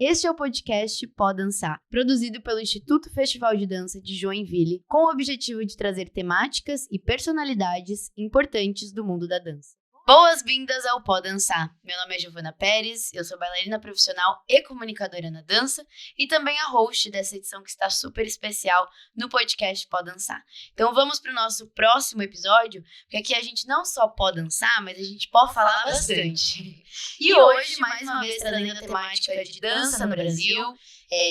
Este é o podcast Pó Dançar, produzido pelo Instituto Festival de Dança de Joinville, com o objetivo de trazer temáticas e personalidades importantes do mundo da dança. Boas-vindas ao Pó Dançar. Meu nome é Giovana Pérez, eu sou bailarina profissional e comunicadora na dança e também a host dessa edição que está super especial no podcast Pó Dançar. Então vamos para o nosso próximo episódio, porque aqui a gente não só pode dançar, mas a gente pode falar bastante. E hoje, mais uma vez, trazendo a temática de dança no Brasil,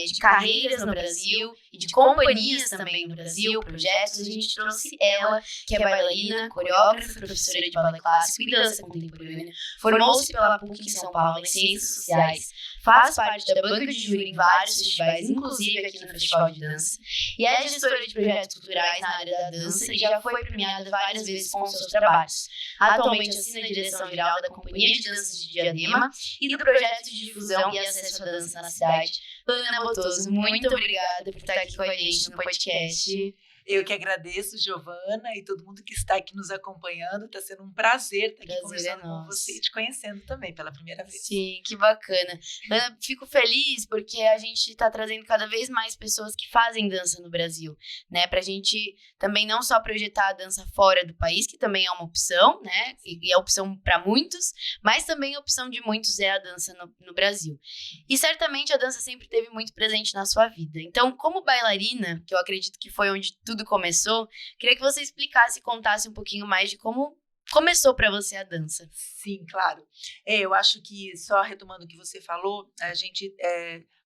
de carreiras no Brasil e de companhias também no Brasil, projetos, a gente trouxe ela, que é bailarina, coreógrafa, professora de balé clássico e dança contemporânea, formou-se pela PUC em São Paulo em Ciências Sociais, faz parte da banca de júri em vários festivais, inclusive aqui no Festival de Dança, e é gestora de projetos culturais na área da dança e já foi premiada várias vezes com seus trabalhos. Atualmente assina a direção-geral da Companhia de Danças de Diadema e do projeto de difusão e acesso à dança na cidade. Ana Botoso, muito obrigada por estar aqui com a gente no podcast. Eu que agradeço, Giovana, e todo mundo que está aqui nos acompanhando. Está sendo um prazer estar aqui conversando com você e te conhecendo também pela primeira vez. Sim, que bacana. Ana, fico feliz porque a gente está trazendo cada vez mais pessoas que fazem dança no Brasil, né? Pra gente também não só projetar a dança fora do país, que também é uma opção, né? E é opção para muitos, mas também a opção de muitos é a dança no Brasil. E certamente a dança sempre esteve muito presente na sua vida. Então, como bailarina, que eu acredito que foi onde tudo começou, queria que você explicasse e contasse um pouquinho mais de como começou para você a dança. Sim, claro. Eu acho que, só retomando o que você falou, a gente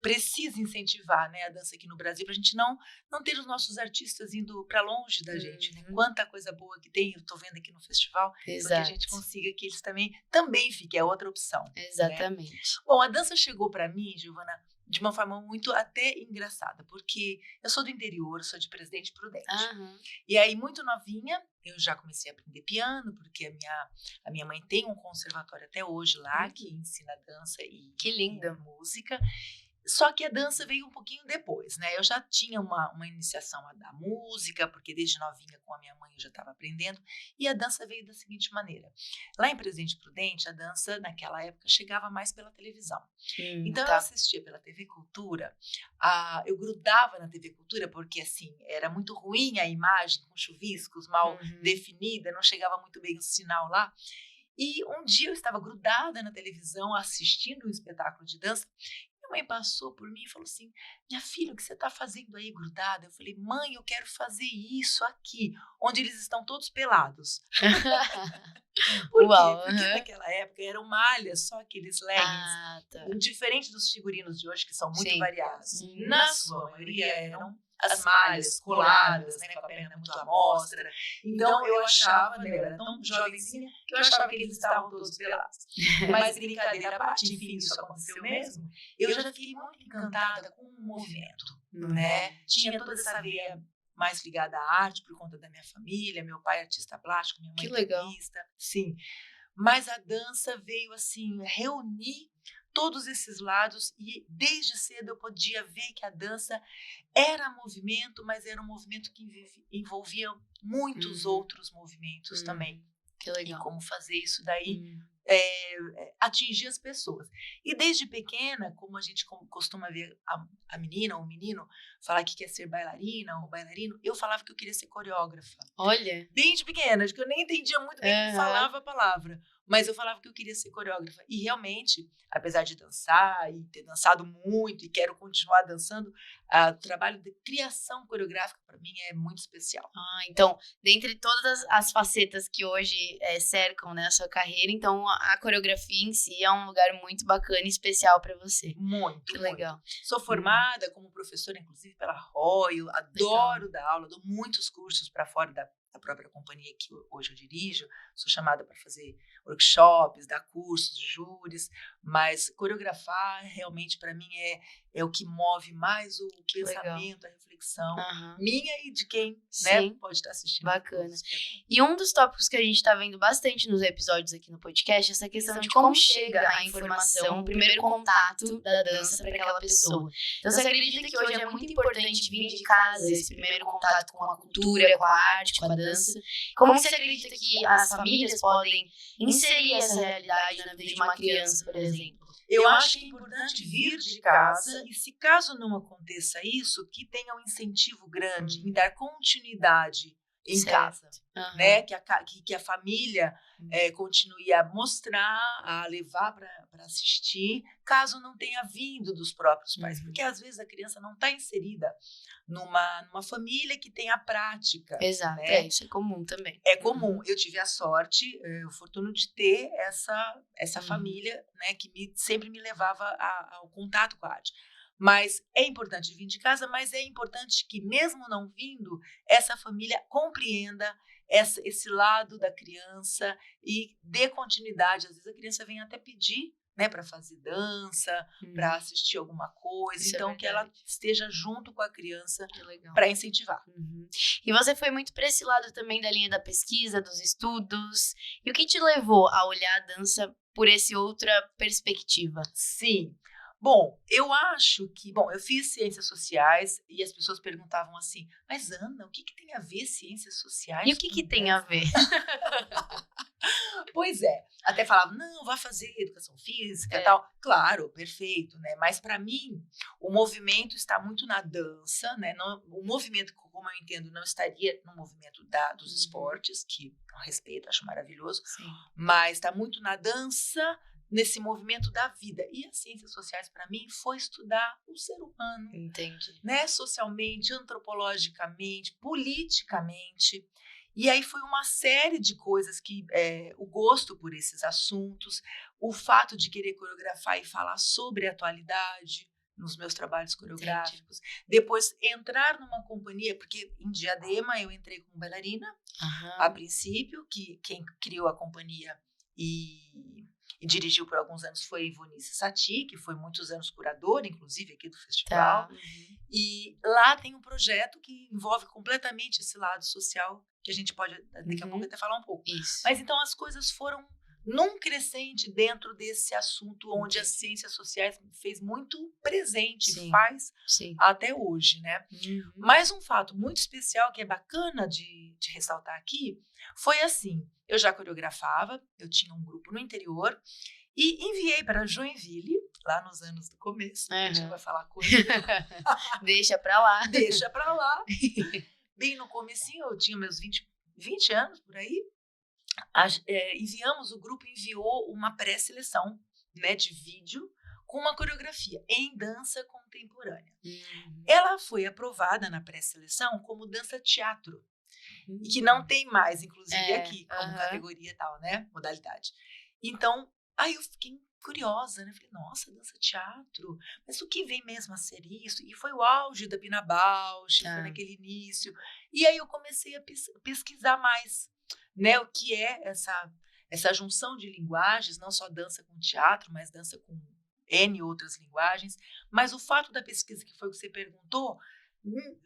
precisa incentivar, né, a dança aqui no Brasil, para a gente não ter os nossos artistas indo para longe da gente, né? Quanta coisa boa que tem, eu estou vendo aqui no festival, para que a gente consiga que eles também fiquem, é outra opção. Exatamente. Né? Bom, a dança chegou para mim, Giovana, de uma forma muito até engraçada, porque eu sou do interior, sou de Presidente Prudente. E aí, muito novinha, eu já comecei a aprender piano, porque a minha mãe tem um conservatório até hoje lá, que ensina dança e música. Só que a dança veio um pouquinho depois, né? Eu já tinha uma iniciação da música, porque desde novinha com a minha mãe eu já estava aprendendo. E a dança veio da seguinte maneira. Lá em Presidente Prudente, a dança naquela época chegava mais pela televisão. Então eu assistia pela TV Cultura, eu grudava na TV Cultura, porque assim, era muito ruim a imagem, com chuviscos, mal definida, não chegava muito bem o sinal lá. E um dia eu estava grudada na televisão assistindo um espetáculo de dança. Minha mãe passou por mim e falou assim: minha filha, o que você está fazendo aí grudada? Eu falei: mãe, eu quero fazer isso aqui, onde eles estão todos pelados. Por quê? Porque naquela época eram malhas, só aqueles leggings, diferente dos figurinos de hoje, que são muito variados. Na sua maioria eram as malhas coladas, né, com a perna muito à mostra. Então eu achava, né, eu era tão jovenzinha, que eu achava que eles estavam todos pelados. Mas brincadeira à parte, enfim, isso aconteceu mesmo. Eu já fiquei muito encantada com o movimento, né? Tinha toda essa veia mais ligada à arte por conta da minha família, meu pai é artista plástico, minha mãe é pianista. Sim. Mas a dança veio assim reunir todos esses lados e desde cedo eu podia ver que a dança era movimento, mas era um movimento que envolvia muitos outros movimentos também. Que legal. E como fazer isso daí atingir as pessoas. E desde pequena, como a gente costuma ver a menina ou o menino falar que quer ser bailarina ou bailarino, eu falava que eu queria ser coreógrafa. Olha! Desde pequena, acho que eu nem entendia muito bem como falava a palavra. Mas eu falava que eu queria ser coreógrafa. E realmente, apesar de dançar e ter dançado muito e quero continuar dançando, o trabalho de criação coreográfica para mim é muito especial. Então, dentre todas as facetas que hoje cercam, né, a sua carreira, então a coreografia em si é um lugar muito bacana e especial para você. Muito. Que legal. Sou formada como professora, inclusive, pela Royal, adoro dar aula, dou muitos cursos para fora da própria companhia que hoje eu dirijo, sou chamada para fazer workshops, dar cursos, júris, mas coreografar realmente para mim é o que move mais o pensamento, a reflexão minha e de quem pode estar assistindo. Bacana. E um dos tópicos que a gente está vendo bastante nos episódios aqui no podcast é essa questão de como chega a informação, o primeiro contato da dança para aquela pessoa. Então você acredita que hoje é muito importante vir de casa esse primeiro contato com a cultura, com a arte, com a dança? Como você acredita que as famílias podem inserir essa realidade na vida de uma criança, por exemplo? Eu acho que é importante vir de casa e, se caso não aconteça isso, que tenha um incentivo grande em dar continuidade em casa, né? Que a família continue a mostrar, a levar para assistir, caso não tenha vindo dos próprios pais, porque às vezes a criança não está inserida numa família que tem a prática. Exato, né? Isso é comum também. É comum. Eu tive a sorte, o fortuna de ter essa família, né, que sempre me levava ao contato com a arte. Mas é importante vir de casa, mas é importante que, mesmo não vindo, essa família compreenda esse lado da criança e dê continuidade. Às vezes a criança vem até pedir, né, para fazer dança, para assistir alguma coisa. Isso então, que ela esteja junto com a criança para incentivar. E você foi muito para esse lado também da linha da pesquisa, dos estudos. E o que te levou a olhar a dança por essa outra perspectiva? Sim. Bom, eu acho que... Bom, eu fiz ciências sociais e as pessoas perguntavam assim, mas Ana, o que tem a ver ciências sociais? E o que tem a ver? Pois é. Até falavam, não, vá fazer educação física e tal. Claro, perfeito, né? Mas para mim, o movimento está muito na dança, né? Não, o movimento, como eu entendo, não estaria no movimento dos esportes, que eu respeito, acho maravilhoso. Sim. Mas está muito na dança, nesse movimento da vida. E as ciências sociais, para mim, foi estudar o ser humano. Entendi. Né? Socialmente, antropologicamente, politicamente. E aí foi uma série de coisas que o gosto por esses assuntos, o fato de querer coreografar e falar sobre a atualidade nos meus trabalhos coreográficos. Entendi. Depois entrar numa companhia, porque em Diadema eu entrei como bailarina, a princípio, que quem criou a companhia e dirigiu por alguns anos foi Ivonice Sati, que foi muitos anos curadora, inclusive, aqui do festival. E lá tem um projeto que envolve completamente esse lado social, que a gente pode, daqui a pouco, até falar um pouco. Isso. Mas então as coisas foram num crescente dentro desse assunto, onde as ciências sociais fez muito presente, faz até hoje, né? Mas um fato muito especial, que é bacana de ressaltar aqui, foi assim, eu já coreografava, eu tinha um grupo no interior, e enviei para Joinville, lá nos anos do começo, a gente vai falar coisa. Deixa para lá. Deixa para lá. Bem no comecinho, eu tinha meus 20 anos, por aí, o grupo enviou uma pré-seleção, né, de vídeo com uma coreografia em dança contemporânea. Ela foi aprovada na pré-seleção como dança-teatro, e que não tem mais, inclusive, aqui, como categoria e tal, né, modalidade. Então, aí eu fiquei curiosa, né? Falei, nossa, dança-teatro, mas o que vem mesmo a ser isso? E foi o auge da Pina Bausch, foi naquele início. E aí eu comecei a pesquisar mais, né? O que é essa junção de linguagens, não só dança com teatro, mas dança com N outras linguagens. Mas o fato da pesquisa, que foi o que você perguntou,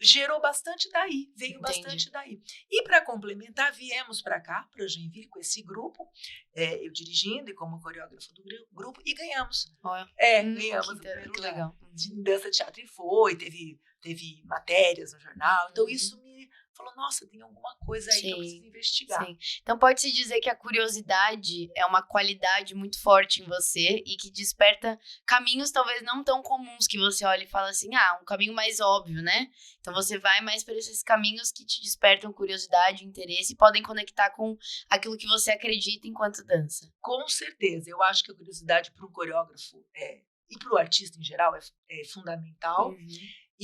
gerou bastante daí, veio bastante daí. E para complementar, viemos para cá, para Joinville, com esse grupo, eu dirigindo e como coreógrafo do grupo, e ganhamos. Ganhamos o primeiro lugar de dança, teatro, e teve matérias no jornal. Então isso me falou, nossa, tem alguma coisa aí que eu preciso investigar. Então pode-se dizer que a curiosidade é uma qualidade muito forte em você e que desperta caminhos talvez não tão comuns, que você olha e fala assim, um caminho mais óbvio, né? Então você vai mais por esses caminhos que te despertam curiosidade, interesse e podem conectar com aquilo que você acredita enquanto dança. Com certeza, eu acho que a curiosidade para um coreógrafo e para o artista em geral é fundamental.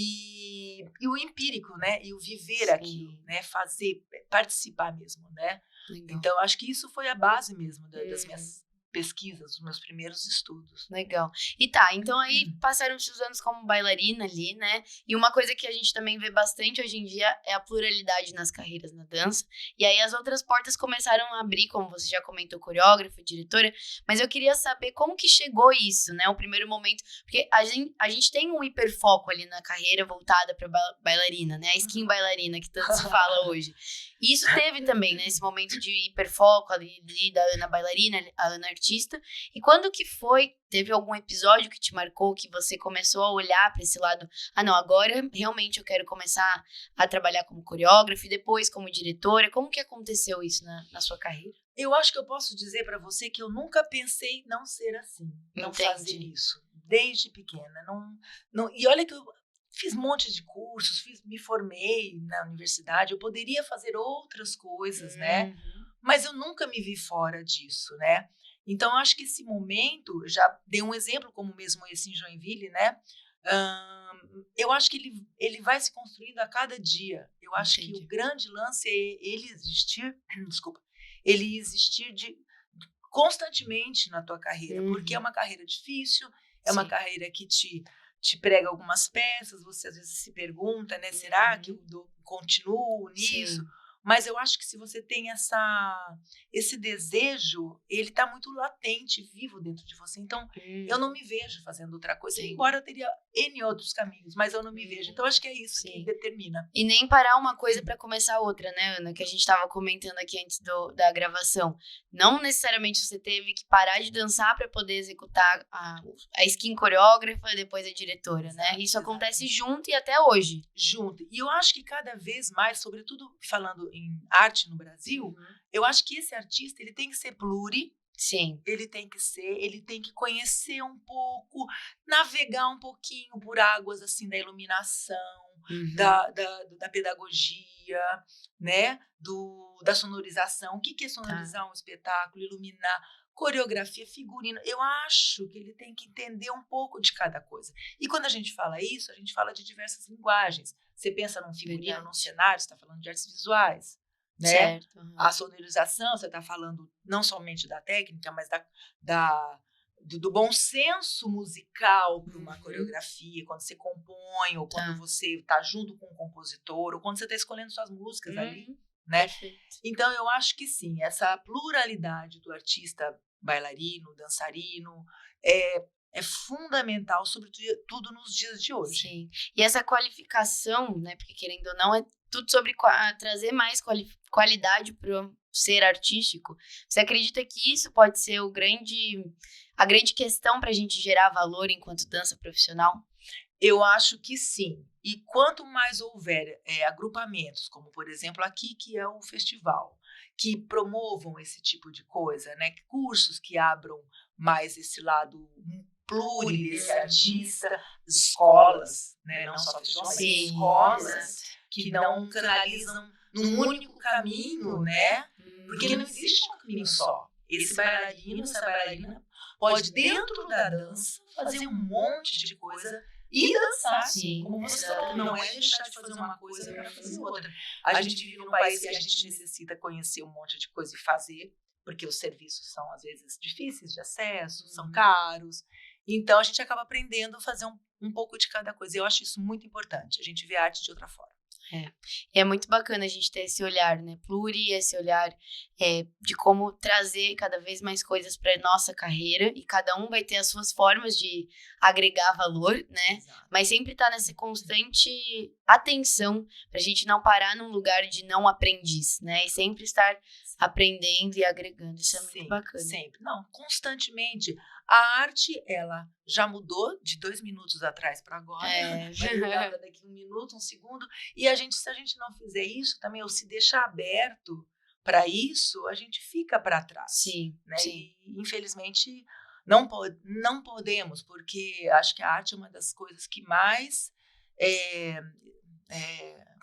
E o empírico, né? E o viver aquilo, né? Fazer, participar mesmo, né? Legal. Então, acho que isso foi a base mesmo das minhas pesquisas, dos meus primeiros estudos. Legal. E então aí passaram-se os anos como bailarina ali, né? E uma coisa que a gente também vê bastante hoje em dia é a pluralidade nas carreiras na dança. E aí as outras portas começaram a abrir, como você já comentou, coreógrafa, diretora. Mas eu queria saber como que chegou isso, né? O primeiro momento. Porque a gente tem um hiperfoco ali na carreira voltada para bailarina, né? A skin bailarina, que tanto se fala hoje. E isso teve também, né? Esse momento de hiperfoco ali da Ana bailarina, a Ana artista. E quando que foi? Teve algum episódio que te marcou, que você começou a olhar para esse lado? Não, agora realmente eu quero começar a trabalhar como coreógrafa e depois como diretora. Como que aconteceu isso na sua carreira? Eu acho que eu posso dizer para você que eu nunca pensei não ser assim, não fazer isso, desde pequena. E olha que eu fiz um monte de cursos, me formei na universidade, eu poderia fazer outras coisas, né? Mas eu nunca me vi fora disso, né? Então, acho que esse momento, já dei um exemplo como mesmo esse em Joinville, né? Eu acho que ele vai se construindo a cada dia. Eu acho que o grande lance é ele existir, desculpa, ele existir constantemente na tua carreira, porque é uma carreira difícil, é uma carreira que te prega algumas peças, você às vezes se pergunta, né, será que eu continuo nisso? Mas eu acho que se você tem esse desejo, ele está muito latente, vivo dentro de você. Então, eu não me vejo fazendo outra coisa, embora eu teria N outros caminhos, mas eu não me vejo. Então, acho que é isso que determina. E nem parar uma coisa para começar outra, né, Ana? Que a gente estava comentando aqui antes da gravação. Não necessariamente você teve que parar de dançar para poder executar a skin coreógrafa, depois a diretora, né? Isso acontece junto e até hoje. Junto. E eu acho que cada vez mais, sobretudo falando em arte no Brasil, eu acho que esse artista ele tem que ser pluri. Sim. Ele tem que conhecer um pouco, navegar um pouquinho por águas assim da iluminação, da pedagogia, né? Da sonorização. O que é sonorizar um espetáculo, iluminar, coreografia, figurino. Eu acho que ele tem que entender um pouco de cada coisa. E quando a gente fala isso, a gente fala de diversas linguagens. Você pensa num figurino, num cenário, você está falando de artes visuais. Né? Certo. A sonorização, você está falando não somente da técnica, mas do bom senso musical para uma coreografia, quando você compõe, ou quando você está junto com um compositor, ou quando você está escolhendo suas músicas ali. Né? Então, eu acho que sim, essa pluralidade do artista bailarino, dançarino, é fundamental, sobretudo nos dias de hoje. Sim. E essa qualificação, né? Porque querendo ou não, é tudo sobre trazer mais qualidade para o ser artístico. Você acredita que isso pode ser a grande questão para a gente gerar valor enquanto dança profissional? Eu acho que sim. E quanto mais houver agrupamentos, como por exemplo aqui, que é o festival, que promovam esse tipo de coisa, né? Cursos que abram mais esse lado pluri desse artista, escolas, né? Não só festivais, mas escolas que não canalizam num único caminho, né? Porque não existe um caminho só. Esse bailarino, essa bailarina pode, dentro da dança, fazer um monte de coisa e dançar, como você falou, não é deixar de fazer uma coisa para fazer outra. A gente vive num país que a gente necessita conhecer um monte de coisa e fazer, porque os serviços são, às vezes, difíceis de acesso, são caros. Então, a gente acaba aprendendo a fazer um pouco de cada coisa. Eu acho isso muito importante, a gente vê a arte de outra forma. É muito bacana a gente ter esse olhar, né, pluri, esse olhar de como trazer cada vez mais coisas para nossa carreira, e cada um vai ter as suas formas de agregar valor, né, exato, mas sempre tá nessa constante atenção pra gente não parar num lugar de não aprendiz, né, e sempre estar aprendendo e agregando. Isso é muito bacana. Sempre. Não, constantemente. A arte, ela já mudou de 2 minutos atrás para agora. Vai mudar daqui 1 minuto, 1 segundo. E se a gente não fizer isso também, ou se deixar aberto para isso, a gente fica para trás. Sim, né? sim. E, infelizmente, não podemos, porque acho que a arte é uma das coisas que mais...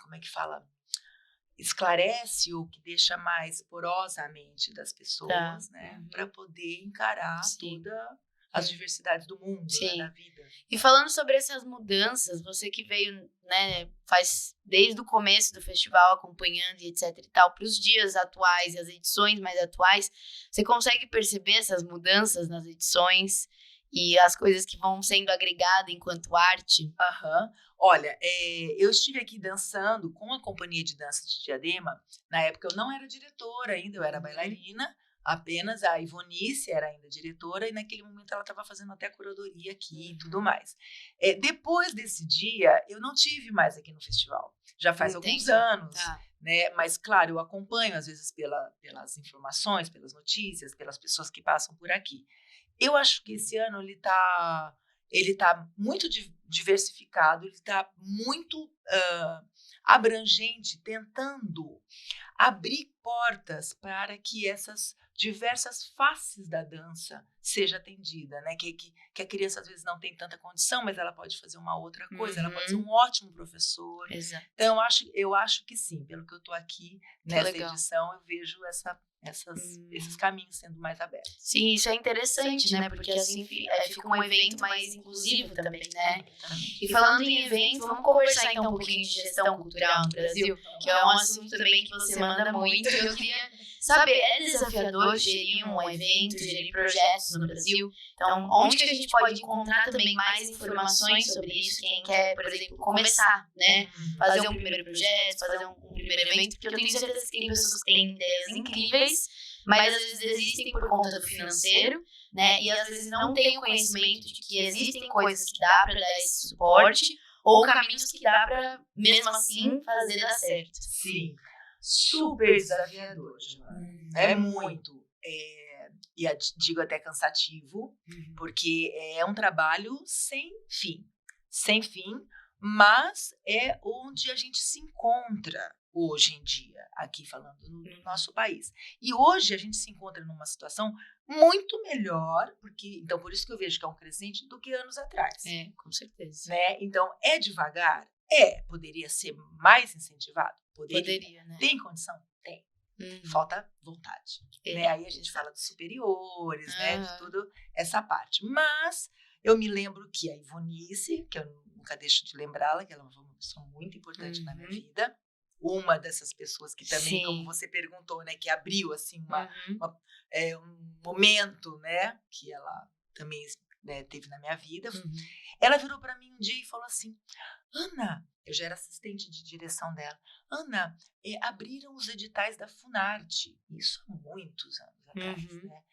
como é que fala? Esclarece ou que deixa mais porosa a mente das pessoas, né? Para poder encarar todas as diversidades do mundo, né, da vida. E falando sobre essas mudanças, você que veio, né, faz desde o começo do festival acompanhando e etc e tal, para os dias atuais e as edições mais atuais, você consegue perceber essas mudanças nas edições e as coisas que vão sendo agregadas enquanto arte? Olha, eu estive aqui dançando com a companhia de dança de Diadema. Na época eu não era diretora ainda, eu era bailarina, apenas a Ivonice era ainda diretora, e naquele momento ela estava fazendo até curadoria aqui e tudo mais. Depois desse dia, eu não tive mais aqui no festival. Já faz alguns anos, né? Mas, claro, eu acompanho, às vezes, pelas informações, pelas notícias, pelas pessoas que passam por aqui. Eu acho que esse ano ele tá muito diversificado, ele está muito abrangente, tentando abrir portas para que essas diversas faces da dança seja atendida, né? Que a criança às vezes não tem tanta condição, mas ela pode fazer uma outra coisa, ela pode ser um ótimo professor. Exato. Então, eu acho que sim, pelo que eu estou aqui nessa edição, eu vejo esses caminhos sendo mais abertos. Sim, isso é interessante, né? Porque assim fica um evento mais inclusivo também, né? E falando em evento, vamos conversar então um pouquinho de gestão cultural no Brasil, que é um assunto também que você manda muito. Eu queria saber, é desafiador gerir um evento, gerir projetos no Brasil? Então, onde que a gente pode encontrar também mais informações sobre isso? Quem quer, por exemplo, começar, né? Fazer um primeiro projeto, fazer um primeiro evento, porque eu tenho certeza que tem pessoas que têm ideias incríveis, mas às vezes desistem por conta do financeiro, né? E às vezes não têm o conhecimento de que existem coisas que dá para dar esse suporte ou caminhos que dá para, mesmo assim, fazer dar certo. Sim, super desafiador, é muito. E digo até cansativo, porque é um trabalho sem fim, mas é onde a gente se encontra hoje em dia, aqui falando no nosso país. E hoje a gente se encontra numa situação muito melhor, então por isso que eu vejo que é um crescente do que anos atrás. Com certeza. Né? Então, é devagar? Poderia ser mais incentivado? Poderia, né? Tem condição? Tem. Falta vontade. Né? Aí a gente fala dos superiores, né? De tudo essa parte. Mas eu me lembro que a Ivonice, que eu nunca deixo de lembrá-la, que ela é uma pessoa muito importante na minha vida, uma dessas pessoas que também, como você perguntou, né, que abriu assim um momento, né, que ela também, né, teve na minha vida. Ela virou para mim um dia e falou assim: Ana, eu já era assistente de direção dela, Ana, abriram os editais da Funarte, isso há muitos anos atrás, né?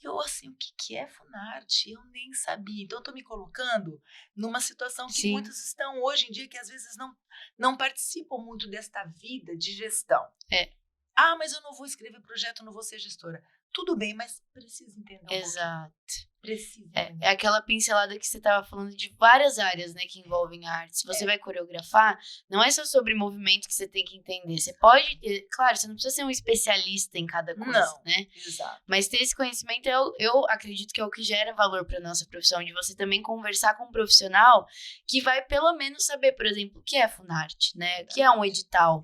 Eu, assim, o que é Funarte? Eu nem sabia. Então, eu estou me colocando numa situação que muitos estão hoje em dia, que às vezes não participam muito desta vida de gestão. Mas eu não vou escrever projeto, não vou ser gestora. Tudo bem, mas precisa entender Exato. Precisa. É aquela pincelada que você estava falando de várias áreas, né, que envolvem arte. Se você vai coreografar, não é só sobre movimento que você tem que entender. Você pode ter, claro, você não precisa ser um especialista em cada coisa, né? Exato. Mas ter esse conhecimento, eu acredito que é o que gera valor para nossa profissão, de você também conversar com um profissional que vai pelo menos saber, por exemplo, o que é Funarte, né? O que é um edital,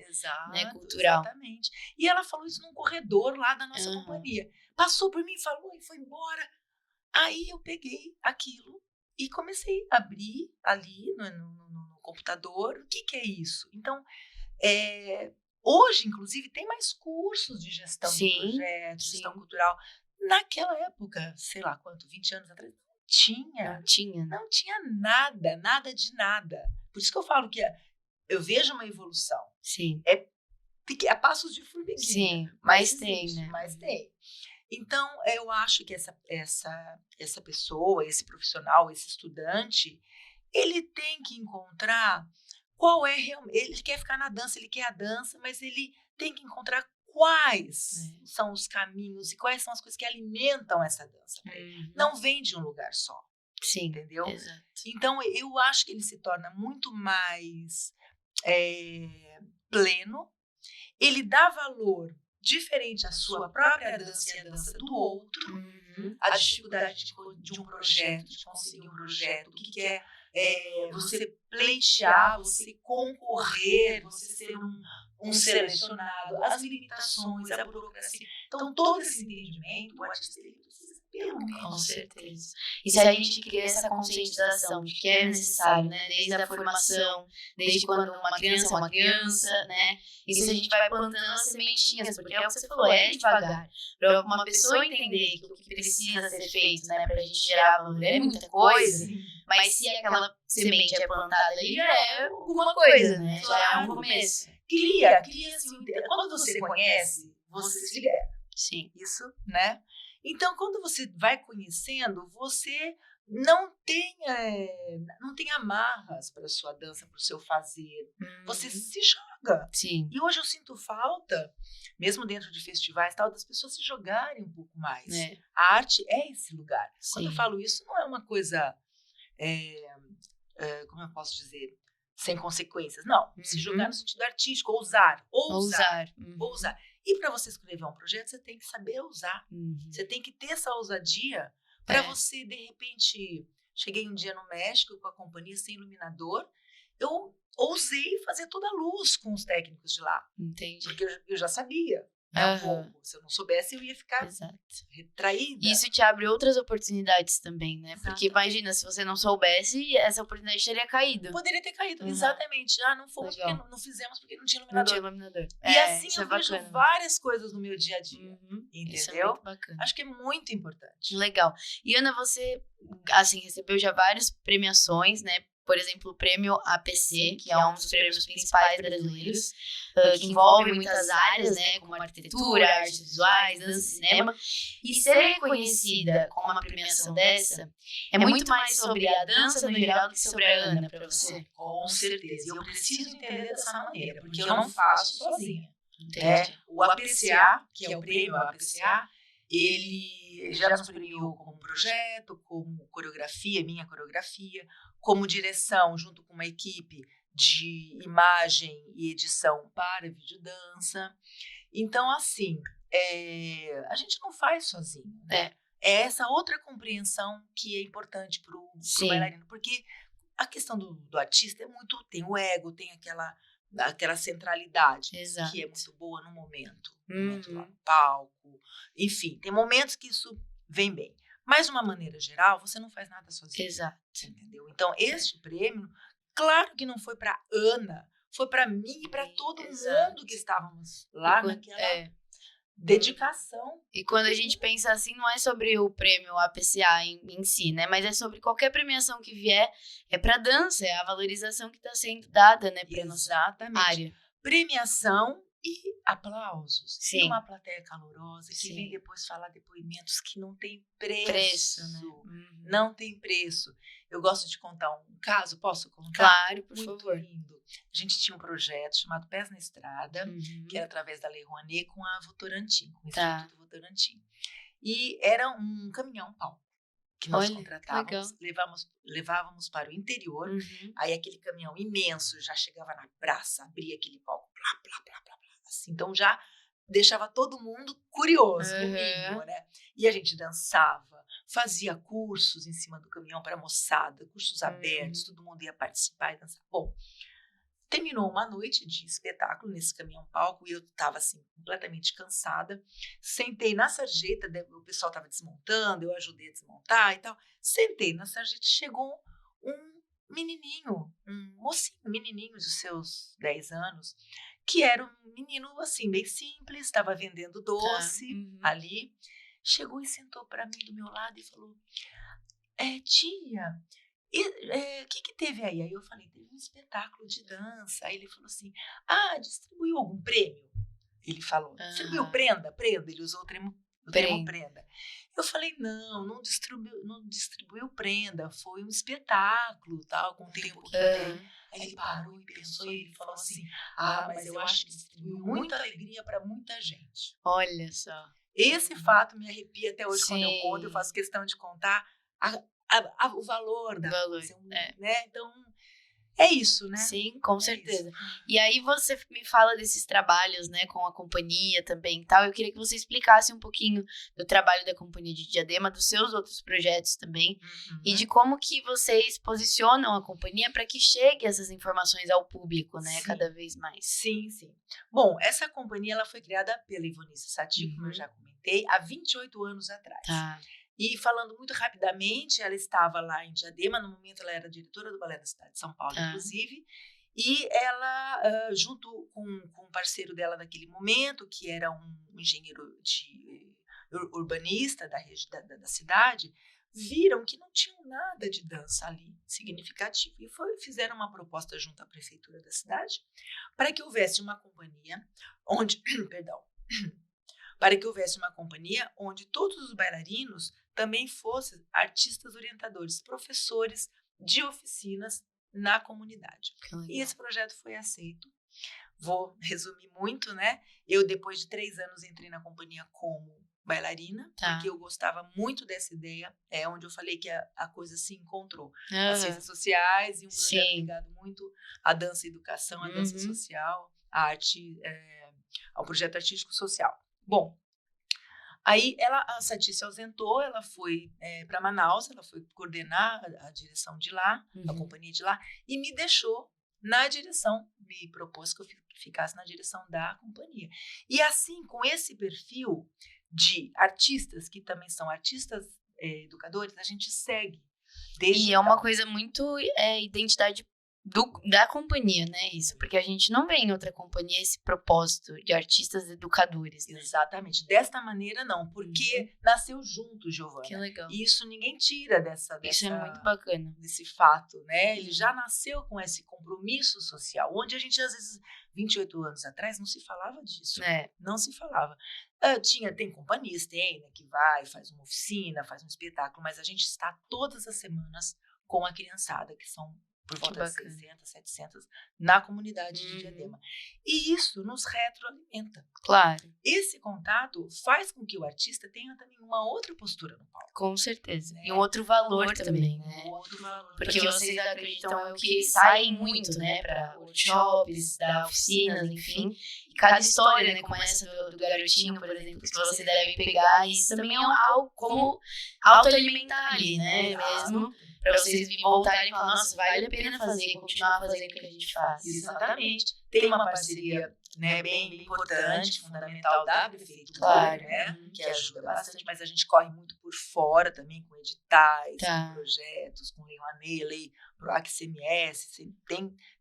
né, cultural. Exatamente. E ela falou isso num corredor lá da nossa companhia. Passou por mim, falou e foi embora. Aí eu peguei aquilo e comecei a abrir ali no computador. O que é isso? Então, hoje, inclusive, tem mais cursos de gestão de projetos, gestão cultural. Naquela época, sei lá quanto, 20 anos atrás, não tinha nada de nada. Por isso que eu falo que eu vejo uma evolução. Sim. É passos de formiguinha. Sim, mas tem, né? Mas tem. Então, eu acho que essa pessoa, esse profissional, esse estudante, ele tem que encontrar qual é realmente. Ele quer ficar na dança, ele quer a dança, mas ele tem que encontrar quais são os caminhos e quais são as coisas que alimentam essa dança. Não vem de um lugar só. Sim. Entendeu? Exato. Então, eu acho que ele se torna muito mais pleno. Ele dá valor diferente à sua própria dança e à dança do outro, a dificuldade de um projeto, de conseguir um projeto, o que é você pleitear, você concorrer, você ser um selecionado, as limitações, a burocracia. Então, todo esse entendimento, o artista ele precisa pelo menos. Com certeza. E se a gente cria essa conscientização de que é necessário, né, desde a formação, desde quando uma criança é uma criança, né, e se a gente vai plantando as sementinhas, porque é o que você falou, é devagar. Para uma pessoa entender que o que precisa ser feito, né, para a gente gerar valor é muita coisa, mas se aquela semente é plantada ali, já é alguma coisa, né, já é um começo. Cria assim, quando você conhece, você se libera. Sim. Isso, né? Então, quando você vai conhecendo, você não tem amarras para a sua dança, para o seu fazer. Você se joga. Sim. E hoje eu sinto falta, mesmo dentro de festivais, tal, das pessoas se jogarem um pouco mais. A arte é esse lugar. Sim. Quando eu falo isso, não é uma coisa, como eu posso dizer, sem consequências. Não, se jogar no sentido artístico, ousar. E para você escrever um projeto, você tem que saber usar. Você tem que ter essa ousadia para você, de repente... Cheguei um dia no México com a companhia sem iluminador. Eu ousei fazer toda a luz com os técnicos de lá. Entendi. Porque eu já sabia. Um pouco. Se eu não soubesse, eu ia ficar retraída. Isso te abre outras oportunidades também, né? Exato. Porque imagina, se você não soubesse, essa oportunidade teria caído. Poderia ter caído, exatamente. Não fomos porque não fizemos porque não tinha iluminador. Não tinha iluminador. E assim eu vejo várias coisas no meu dia a dia. Entendeu? Isso é muito bacana. Acho que é muito importante. Legal. E Ana, você, assim, recebeu já várias premiações, né? Por exemplo, o prêmio APC, que é um dos prêmios principais brasileiros, que envolve muitas áreas, né, como arquitetura, artes visuais, dança e cinema. E ser reconhecida com uma premiação dessa é muito mais sobre a dança no geral do que sobre a Ana, para você? Com certeza. E eu preciso entender dessa maneira, porque eu não faço sozinha. O APCA, que é o prêmio APCA, ele já nos premiou como projeto, como coreografia, minha coreografia, como direção, junto com uma equipe de imagem e edição para videodança. Então, assim, a gente não faz sozinho, né? É essa outra compreensão que é importante para o bailarino, porque a questão do artista tem o ego, tem aquela centralidade. Exato. Que é muito boa no momento lá no palco, enfim, tem momentos que isso vem bem. Mas, de uma maneira geral, você não faz nada sozinho. Exato. Entendeu? Então, este prêmio, claro que não foi para Ana, foi para mim e para todo mundo que estávamos lá naquela dedicação. E quando a gente pensa assim, não é sobre o prêmio APCA em si, né? Mas é sobre qualquer premiação que vier, é para dança, é a valorização que está sendo dada, né, para nossa área. Premiação e aplausos. Sim. E uma plateia calorosa que vem depois falar depoimentos que não tem preço. Né? Não tem preço. Eu gosto de contar um caso, posso contar? Claro, por muito favor. Lindo. A gente tinha um projeto chamado Pés na Estrada, que era através da Lei Rouanet com a Votorantim, com o Instituto Votorantim. E era um caminhão-palco que nós contratávamos, levávamos para o interior, aí aquele caminhão imenso já chegava na praça, abria aquele palco, blá, blá, blá, blá, blá, assim, então já deixava todo mundo curioso, no mínimo, né? E a gente dançava, fazia cursos em cima do caminhão para a moçada, cursos abertos, todo mundo ia participar e dançar. Bom, terminou uma noite de espetáculo nesse caminhão-palco e eu estava assim, completamente cansada. Sentei na sarjeta, o pessoal estava desmontando, eu ajudei a desmontar e tal. Sentei na sarjeta, chegou um menininho, um mocinho, menininho de seus 10 anos, que era um menino assim, bem simples, estava vendendo doce ali. Chegou e sentou para mim do meu lado e falou: tia, o que teve aí? Aí eu falei: teve um espetáculo de dança. Aí ele falou assim: distribuiu algum prêmio? Ele falou: distribuiu prenda? Ele usou o termo prenda. Eu falei: não distribuiu prenda, foi um espetáculo, tal, com o tempo que tem. Aí ele parou e pensou e ele falou assim: mas eu acho que distribuiu muita alegria para muita gente. Olha só. Esse fato me arrepia até hoje. Quando eu conto, eu faço questão de contar o valor da coisa, né? Então, é isso, né? Sim, com certeza. E aí você me fala desses trabalhos, né, com a companhia também e tal. Eu queria que você explicasse um pouquinho do trabalho da Companhia de Diadema, dos seus outros projetos também, e de como que vocês posicionam a companhia para que chegue essas informações ao público, né, cada vez mais. Sim. Bom, essa companhia ela foi criada pela Ivonice Satie, como eu já comentei, há 28 anos atrás. E falando muito rapidamente, ela estava lá em Diadema, no momento ela era diretora do Balé da cidade de São Paulo, inclusive, e ela, junto com um parceiro dela naquele momento, que era um engenheiro urbanista da cidade, viram que não tinham nada de dança ali significativo e fizeram uma proposta junto à prefeitura da cidade para que houvesse uma companhia onde, para que houvesse uma companhia onde todos os bailarinos também fossem artistas orientadores, professores de oficinas na comunidade. E esse projeto foi aceito. Vou resumir muito, né? Eu, depois de 3 anos, entrei na companhia como bailarina, porque eu gostava muito dessa ideia. É onde eu falei que a coisa se encontrou. As ciências sociais e um projeto ligado muito à dança e educação, à dança social, à arte, ao projeto artístico social. Bom, aí a Sati se ausentou, ela foi para Manaus, ela foi coordenar a direção de lá, a companhia de lá, e me deixou na direção, me propôs que eu ficasse na direção da companhia. E assim, com esse perfil de artistas, que também são artistas educadores, a gente segue. E é uma coisa muito identidade da companhia, né? Isso, porque a gente não vê em outra companhia esse propósito de artistas educadores, né? Exatamente. Desta maneira, não, porque nasceu junto, Giovana. Que legal. E isso ninguém tira Isso é muito bacana. Desse fato, né? Ele já nasceu com esse compromisso social, onde a gente, às vezes, 28 anos atrás, não se falava disso. Não se falava. Tem companhias, né, que vai, faz uma oficina, faz um espetáculo, mas a gente está todas as semanas com a criançada, que são por volta de 600, 700 na comunidade de Diadema. E isso nos retroalimenta. Claro. Esse contato faz com que o artista tenha também uma outra postura no palco. Com certeza. Né? E um outro valor também, né? Outro valor. Porque vocês acreditam que saem muito, né? Para workshops, dar oficinas, enfim. E cada história, né? Como essa do garotinho, por exemplo, que vocês devem pegar. E isso também é algo como autoalimentar ali, né? Mesmo. Para vocês voltarem e falar, nossa, vale a pena fazer, continuar fazendo o que a gente faz. Exatamente. Tem uma parceria, né, bem importante, fundamental da prefeitura, né, que ajuda bastante, mas a gente corre muito por fora também, com editais, com projetos, com Lei Rouanet, Lei PROAC CMS,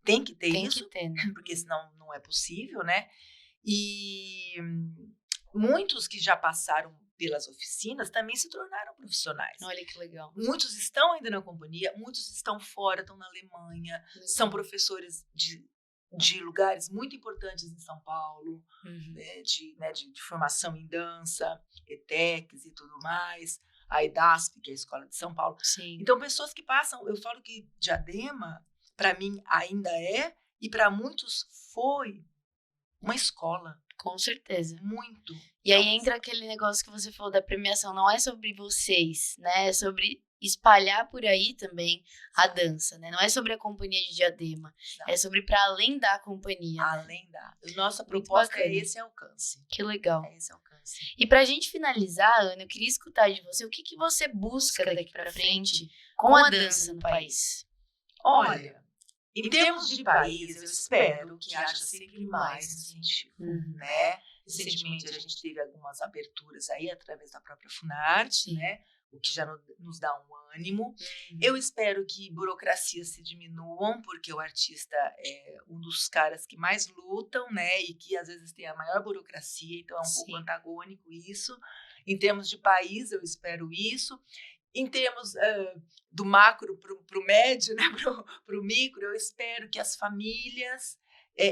tem que ter isso, né? Porque senão não é possível, né? E muitos que já passaram pelas oficinas também se tornaram profissionais. Olha que legal. Muitos estão ainda na companhia, muitos estão fora, estão na Alemanha, são professores de lugares muito importantes em São Paulo, de formação em dança, ETECs e tudo mais, a EDASP, que é a Escola de São Paulo. Sim. Então, pessoas que passam, eu falo que Diadema, para mim, ainda é, e para muitos foi uma escola. Com certeza. Muito. E aí entra aquele negócio que você falou da premiação, não é sobre vocês, né? É sobre espalhar por aí também a dança, né? Não é sobre a companhia de Diadema, é sobre para além da companhia. Além da. Nossa proposta é esse alcance. Que legal. É esse alcance. E pra gente finalizar, Ana, eu queria escutar de você, o que você busca daqui para frente com a dança no país? Olha, em termos de país, eu espero que haja sempre mais incentivo, né? Recentemente a gente teve algumas aberturas aí através da própria Funarte, né? O que já nos dá um ânimo. Eu espero que burocracias se diminuam, porque o artista é um dos caras que mais lutam, né? E que às vezes tem a maior burocracia, então é um pouco antagônico isso. Em termos de país, eu espero isso. Em termos do macro para o médio, né, para o micro, eu espero que as famílias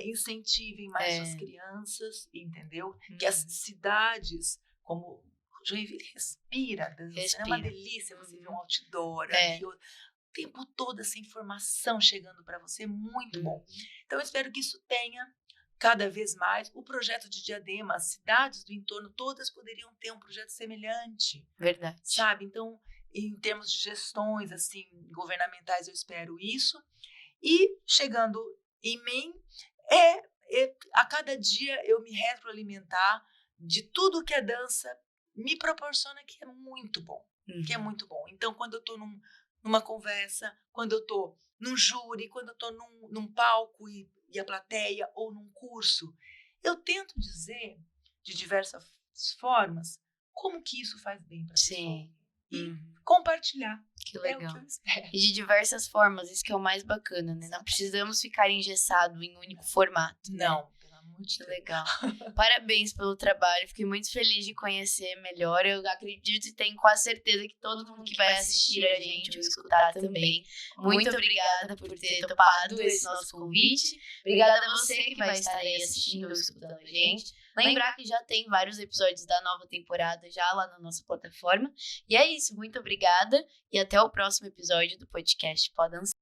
incentivem mais suas crianças, entendeu? Que as cidades, como Joinville, respira a dança. É uma delícia você ver um outdoor, o tempo todo essa informação chegando para você, é muito bom. Então, eu espero que isso tenha cada vez mais. O projeto de Diadema, as cidades do entorno, todas poderiam ter um projeto semelhante. Verdade. Sabe? Então, em termos de gestões assim governamentais, eu espero isso. E chegando em mim, a cada dia eu me retroalimentar de tudo que a dança me proporciona, que é muito bom. Que é muito bom. Então, quando eu estou numa conversa, quando eu estou num júri, quando eu estou num palco e a plateia, ou num curso, eu tento dizer de diversas formas como que isso faz bem para a pessoa. E compartilhar. Que legal. É o que eu espero. E de diversas formas, isso que é o mais bacana, né? Não precisamos ficar engessados em um único formato. Não, pelo amor de Deus. Deus. Legal. Parabéns pelo trabalho, fiquei muito feliz de conhecer melhor. Eu acredito e tenho quase certeza que todo mundo que vai assistir a gente ou escutar também. Muito obrigada por ter topado esse nosso convite. Obrigada a você que vai estar aí assistindo ou escutando a gente. Lembrar que já tem vários episódios da nova temporada já lá na nossa plataforma. E é isso, muito obrigada e até o próximo episódio do podcast Pode Dançar.